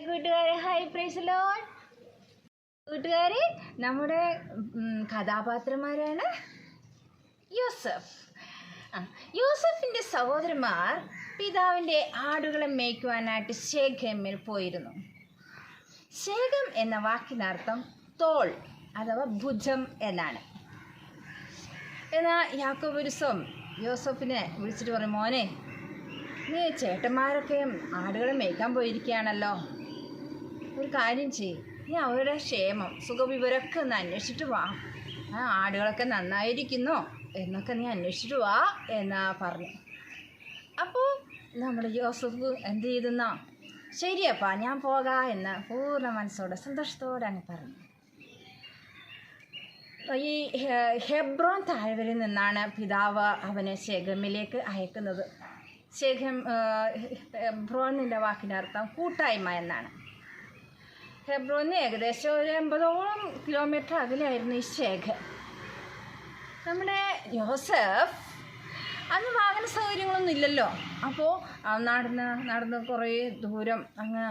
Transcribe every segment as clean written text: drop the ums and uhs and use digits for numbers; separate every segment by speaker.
Speaker 1: കൂട്ടുകാരെ hi praise Lord. കൂട്ടുകാരെ, നമ്മുടെ കഥാപാത്രന്മാരാണ് യോസഫ്. യോസഫിൻ്റെ സഹോദരന്മാർ പിതാവിൻ്റെ ആടുകളെ മേയ്ക്കുവാനായിട്ട് ശേഖേമിൽ പോയിരുന്നു. ശേഖം എന്ന വാക്കിനർത്ഥം തോൾ അഥവാ ഭുജം എന്നാണ്. എന്നാൽ യാക്കോബ് ഒരു ദിവസം യോസഫിനെ വിളിച്ചിട്ട് പറയും, മോനെ, നീ ചേട്ടന്മാരൊക്കെ ആടുകളെ മേയ്ക്കാൻ പോയിരിക്കുകയാണല്ലോ, ഒരു കാര്യം ചെയ്യും, നീ അവരുടെ ക്ഷേമം സുഖവിവരമൊക്കെ ഒന്ന് അന്വേഷിച്ചിട്ട് വാ, ആടുകളൊക്കെ നന്നായിരിക്കുന്നോ എന്നൊക്കെ നീ അന്വേഷിച്ചിട്ട് വാ എന്നാ പറഞ്ഞു. അപ്പോൾ നമ്മുടെ യോസഫ് എന്ത് ചെയ്തെന്നാ, ശരിയപ്പാ ഞാൻ പോകാം എന്ന് പൂർണ്ണ മനസ്സോടെ സന്തോഷത്തോടെ അങ്ങ് പറഞ്ഞു. ഈ ഹെബ്രോൻ താഴ്വരയിൽ നിന്നാണ് പിതാവ് അവനെ ശേഖമിലേക്ക് അയക്കുന്നത്. ഹെബ്രോനിൻ്റെ വാക്കിനർത്ഥം കൂട്ടായ്മ എന്നാണ്. ഹെബ്രോന് ഏകദേശം ഒരു 80ഓളം കിലോമീറ്റർ അകലെയായിരുന്നു ഈ ശേഖർ. നമ്മുടെ യോസഫ് അന്ന് വാഹന സൗകര്യങ്ങളൊന്നും ഇല്ലല്ലോ. അപ്പോൾ നടന്ന് കുറേ ദൂരം അങ്ങ്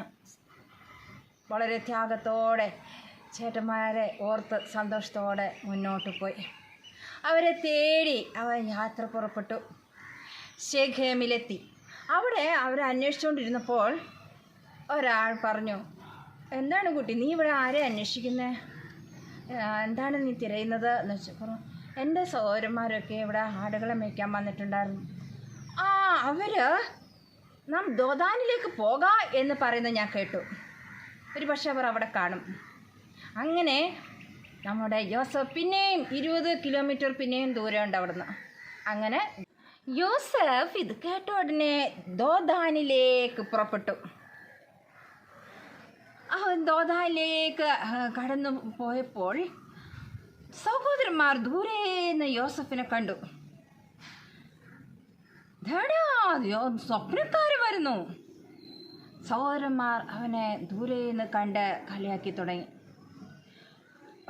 Speaker 1: വളരെ ത്യാഗത്തോടെ ചേട്ടന്മാരെ ഓർത്ത് സന്തോഷത്തോടെ മുന്നോട്ട് പോയി. അവരെ തേടി അവൻ യാത്ര പുറപ്പെട്ടു. ശേഖേമിലെത്തി. അവിടെ അവരെ അന്വേഷിച്ചുകൊണ്ടിരുന്നപ്പോൾ ഒരാൾ പറഞ്ഞു, എന്താണ് കുട്ടി, നീ ഇവിടെ ആരെ അന്വേഷിക്കുന്നത്, എന്താണ് നീ തിരയുന്നത് എന്ന് വെച്ചപ്പോൾ, എൻ്റെ സഹോദരന്മാരൊക്കെ ഇവിടെ ആടുകളെ മേയ്ക്കാൻ വന്നിട്ടുണ്ടായിരുന്നു. അവർ നാം ദോദാനിലേക്ക് പോകാം എന്ന് പറയുന്നത് ഞാൻ കേട്ടു. ഒരു പക്ഷേ അവർ അവിടെ കാണും. അങ്ങനെ നമ്മുടെ യോസഫ് പിന്നെയും 20 കിലോമീറ്റർ പിന്നെയും ദൂരമുണ്ട് അവിടുന്ന്. അങ്ങനെ യോസഫ് ഇത് കേട്ട ഉടനെ ദോദാനിലേക്ക് പുറപ്പെട്ടു. ദോദാനിലേക്ക് കടന്നു പോയപ്പോൾ സഹോദരന്മാർ ദൂരേന്ന് യോസഫിനെ കണ്ടു. സ്വപ്നക്കാർ വരുന്നു. സഹോദരന്മാർ അവനെ ദൂരേന്ന് കണ്ട് കളിയാക്കി തുടങ്ങി.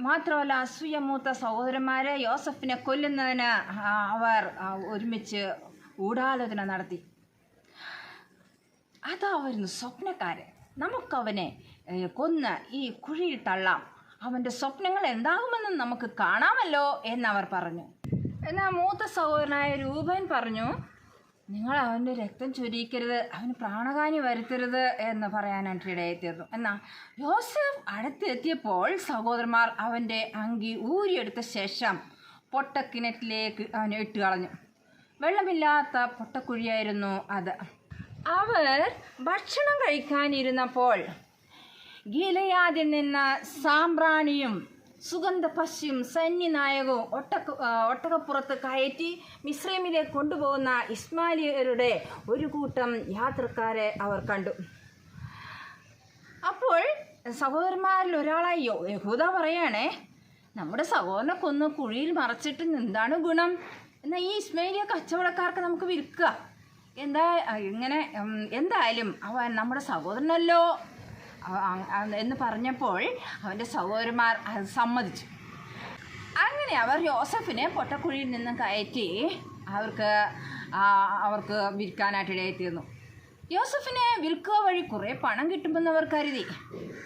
Speaker 1: മാത്രമല്ല, അസൂയമൂത്ത സഹോദരന്മാരെ യോസഫിനെ കൊല്ലുന്നതിന് അവർ ഒരുമിച്ച് ഗൂഢാലോചന നടത്തി. അതായിരുന്നു സ്വപ്നക്കാർ. നമുക്കവനെ കൊന്ന് ഈ കുഴിയിൽ തള്ളാം, അവൻ്റെ സ്വപ്നങ്ങൾ എന്താകുമെന്ന് നമുക്ക് കാണാമല്ലോ എന്നവർ പറഞ്ഞു. എന്നാൽ മൂത്ത സഹോദരനായ രൂപൻ പറഞ്ഞു, നിങ്ങൾ അവൻ്റെ രക്തം ചൊരിയിക്കരുത്, അവന് പ്രാണഹാനി വരുത്തരുത് എന്ന് പറയാനായിട്ട് ഇടയെത്തിയിരുന്നു. എന്നാൽ യോസഫ് അടുത്തെത്തിയപ്പോൾ സഹോദരന്മാർ അവൻ്റെ അങ്കി ഊരിയെടുത്ത ശേഷം പൊട്ടക്കിണറ്റിലേക്ക് അവനെ ഇട്ട് കളഞ്ഞു. വെള്ളമില്ലാത്ത പൊട്ടക്കുഴിയായിരുന്നു അത്. അവർ ഭക്ഷണം കഴിക്കാനിരുന്നപ്പോൾ ഗിലെയാദിൽ നിന്ന് സാമ്പ്രാണിയും സുഗന്ധപശയും സൈന്യനായകവും ഒട്ടകപ്പുറത്ത് കയറ്റി മിസ്രൈമിലേക്ക് കൊണ്ടുപോകുന്ന ഇസ്മായിലിയരുടെ ഒരു കൂട്ടം യാത്രക്കാരെ അവർ കണ്ടു. അപ്പോൾ സഹോദരന്മാരിൽ ഒരാളായി യഹൂദ പറയുകയാണേ, നമ്മുടെ സഹോദരനെ കൊന്ന് കുഴിയിൽ മറച്ചിട്ട് എന്താണ് ഗുണം, എന്നാൽ ഈ ഇസ്മായിലിയ കച്ചവടക്കാർക്ക് നമുക്ക് വിൽക്കുക, എന്തായാലും അവൻ നമ്മുടെ സഹോദരനല്ലോ എന്ന് പറഞ്ഞപ്പോൾ അവൻ്റെ സഹോദരന്മാർ അത് സമ്മതിച്ചു. അങ്ങനെ അവർ യോസഫിനെ പൊട്ടക്കുഴിയിൽ നിന്ന് കയറ്റി അവർക്ക് വിൽക്കാനായിട്ട് ഇടയെത്തിയിരുന്നു. യോസഫിനെ വിൽക്കുക വഴി കുറേ പണം കിട്ടുമെന്ന് അവർ കരുതി.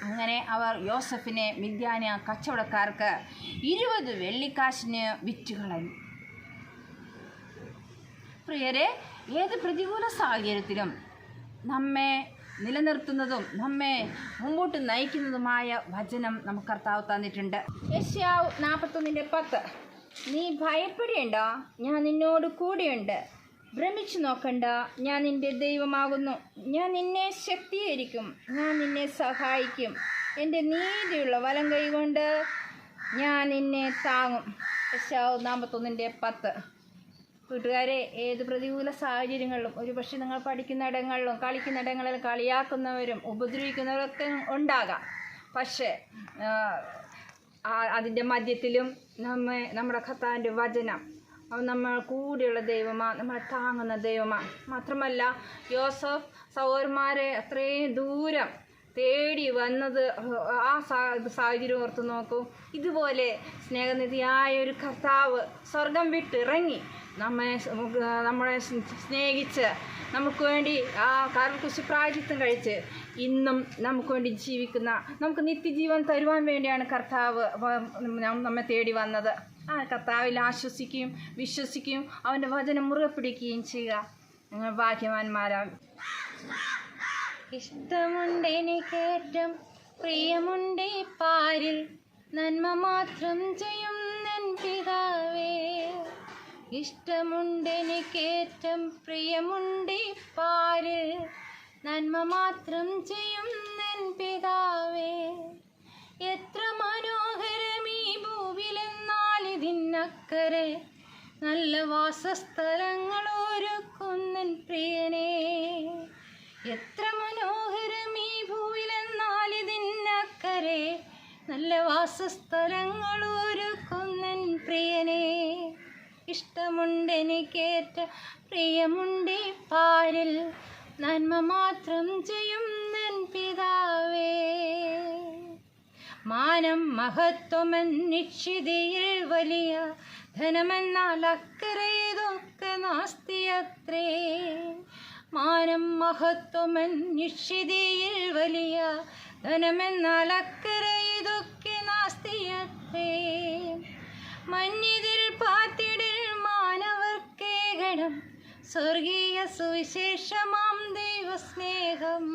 Speaker 1: അങ്ങനെ അവർ യോസഫിനെ മിദ്യാന കച്ചവടക്കാർക്ക് 20 വെള്ളിക്കാശിന് വിറ്റ് കളഞ്ഞു. പ്രിയരെ, ഏത് പ്രതികൂല സാഹചര്യത്തിലും നമ്മെ നിലനിർത്തുന്നതും നമ്മെ മുമ്പോട്ട് നയിക്കുന്നതുമായ വചനം നമുക്ക് കർത്താവ് തന്നിട്ടുണ്ട്. യെശയ്യാവ് 41:10, നീ ഭയപ്പെടേണ്ട, ഞാൻ നിന്നോട് കൂടെയുണ്ട്, ഭ്രമിച്ചു നോക്കണ്ട, ഞാൻ നിൻ്റെ ദൈവമാകുന്നു, ഞാൻ നിന്നെ ശക്തീകരിക്കും, ഞാൻ നിന്നെ സഹായിക്കും, എൻ്റെ നീതിയുള്ള വലം കൈകൊണ്ട് ഞാൻ നിന്നെ താങ്ങും. യെശയ്യാവ് 41:10. കൂട്ടുകാരെ, ഏത് പ്രതികൂല സാഹചര്യങ്ങളിലും, ഒരുപക്ഷെ നിങ്ങൾ പഠിക്കുന്ന ഇടങ്ങളിലും കളിക്കുന്ന ഇടങ്ങളിലും കളിയാക്കുന്നവരും ഉപദ്രവിക്കുന്നവരൊക്കെ ഉണ്ടാകാം. പക്ഷേ അതിൻ്റെ മധ്യത്തിലും നമ്മുടെ കർത്താവിൻ്റെ വചനം നമ്മൾ കൂടെയുള്ള ദൈവമാണ്, നമ്മളെ താങ്ങുന്ന ദൈവമാണ്. മാത്രമല്ല, യോസഫ് സഹോദരന്മാരെ അത്രയും ദൂരം തേടി വന്നത് ആ സാഹചര്യം ഓർത്ത് നോക്കൂ. ഇതുപോലെ സ്നേഹനിധിയായ ഒരു കർത്താവ് സ്വർഗം വിട്ടിറങ്ങി നമ്മളെ സ്നേഹിച്ച് നമുക്ക് വേണ്ടി ആ കാൽക്കുരിശ് പ്രായശ്ചിത്തം കഴിച്ച് ഇന്നും നമുക്ക് വേണ്ടി ജീവിക്കുന്ന, നമുക്ക് നിത്യജീവൻ തരുവാൻ വേണ്ടിയാണ് കർത്താവ് നമ്മെ തേടി വന്നത്. ആ കർത്താവിൽ ആശ്വസിക്കുകയും വിശ്വസിക്കുകയും അവൻ്റെ വചനം മുറുകെ പിടിക്കുകയും ചെയ്യുക. ഭാഗ്യവാന്മാരാകും. ഇഷ്ടമുണ്ടെനിക്കേറ്റം പ്രിയമുണ്ട് പാരിൽ, നന്മ മാത്രം ചെയ്യും നിൻ പിതാവേ. ഇഷ്ടമുണ്ടെനിക്കേറ്റം പ്രിയമുണ്ട് പാരിൽ, നന്മ മാത്രം ചെയ്യും നിൻ പിതാവേ. എത്ര മനോഹരമീ ഭൂവിലെന്നാൽ ഇതിനക്കരെ, നല്ല വാസസ്ഥലങ്ങൾ ഒരുക്കുന്നൻ പ്രിയനേ. എത്ര മനോഹരമീ ഭൂവിലെന്നാൽ ഇതിനക്കരെ, നല്ല വാസസ്ഥലങ്ങൾ ഒരുക്കുന്നൻ പ്രിയനേ. ഇഷ്ടമുണ്ടെനിക്കേറ്റ പ്രിയമുണ്ട് പാരിൽ, നന്മ മാത്രം ചെയ്യും നിൻ പിതാവേ. മാനം മഹത്വമെന്നിക്ഷിതിയിൽ വലിയ, ധനമെന്നാൽ അക്കരെ ഇതൊക്കെ നാസ്തിയത്രേ. മാനം മഹത്വമെന്നിക്ഷിതിയിൽ വലിയ, ധനമെന്നാൽ അക്കരെ ഇതൊക്കെ നാസ്തിയത്രേ. മഞ്ഞിതിൽ പാത്തിടിൽ മാനവർക്കേകണം, സ്വർഗീയ സുവിശേഷമാം ദൈവസ്നേഹം.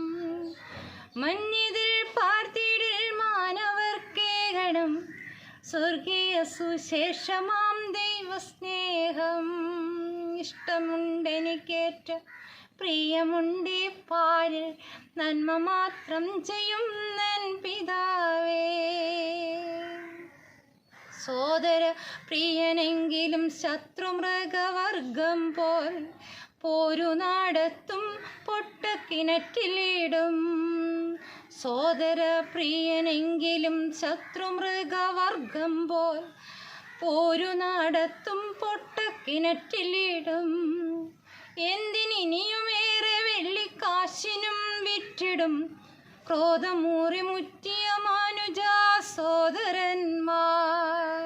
Speaker 1: മഞ്ഞിതിൽ പാർത്തിടിൽ മാനവർക്കേകണം, സ്വർഗീയ സുവിശേഷമാം ദൈവസ്നേഹം. ഇഷ്ടമുണ്ടെനിക്കേറ്റ പ്രിയമുണ്ട് പാരിൽ, നന്മ മാത്രം ചെയ്യും നിൻ പിതാവേ. സോദര പ്രിയനെങ്കിലും ശത്രുമൃഗവർഗം പോൽ, പോരു നടത്തും പൊട്ടക്കിണറ്റിലിടും. സോദര പ്രിയനെങ്കിലും ശത്രുമൃഗവർഗം പോൽ, പോരു നടത്തും പൊട്ടക്കിണറ്റിലിടും. എന്തിനിനിയുമേറെ വെള്ളിക്കാശിനും വിറ്റിടും, ക്രോധമൂറി മുറ്റിയ മാനുജാ സോദരന്മാർ.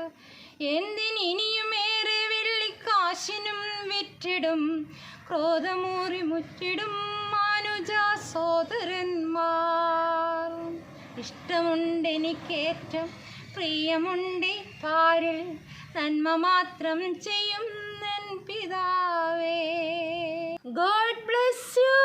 Speaker 1: എന്തിനിനിയുമേറെ വെള്ളിക്കാശിനും വിറ്റിടും, ക്രോധമൂറി മുറ്റിടും മാനുജാ സോദരന്മാർ. ഇഷ്ടമുണ്ടെനിക്കേറ്റം പ്രിയമുണ്ട് പാരിൽ, നന്മ മാത്രം ചെയ്യും നിൻ പിതാവേ. God bless you.